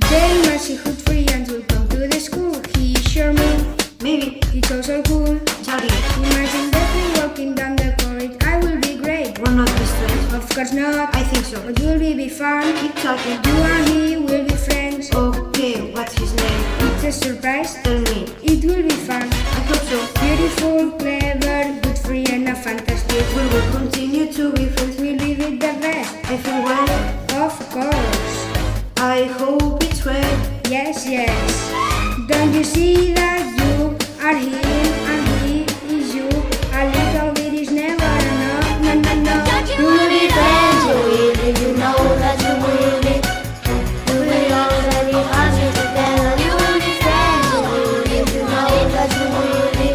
Today my childhood friends will come to the school. He sure me, Maybe. it's also cool. Charlie. Imagine that we walking down the corridor. I will be great. Will not be strange. Of course not. I think so. But will be fun. Keep talking. You and he will be friends. Okay, what's his name? It's a surprise. Tell me. It will be fun. I hope so. Beautiful, clever, good free and a fantastic. We will continue to be friends. We'll be with the best. I think well. Of course. I hope it's well. Yes, yes. Don't you see that you are him and he is you? A little bit is never enough. No, no, no. You will be friends, you will be, you know that you will be. You will already have it together. You will be friends, you will be, you know that you will be.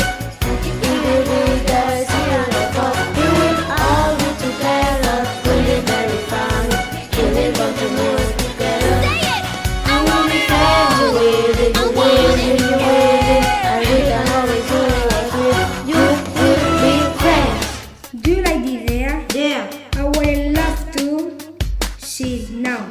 You will be there, see you fall. You will all be together, will be very fun. You will go to move together. You will be friends, you will be, you will be, you will be. And we can always do it with you. Will be friends. Do you like the idea? Yeah. I would love to sit now.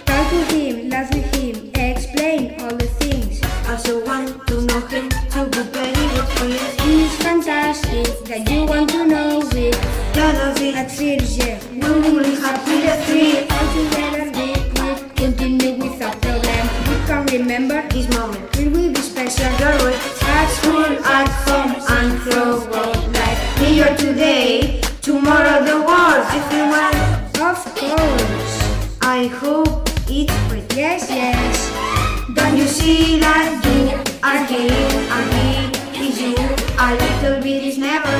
Talk to him, laugh with him, explain all the things. Also want to know him to be very good friends. He's fantastic that you want to know it. Gonna be At first, yeah, we will be happy the three. all together we could continue without problem. We can remember This moment. it will be special. You're right. At school, at home, and throughout life. Here today, tomorrow the world. I feel well. Of course. I hope it's great. Yes, yes. Don't you see that you are here and he is you? A little bit is never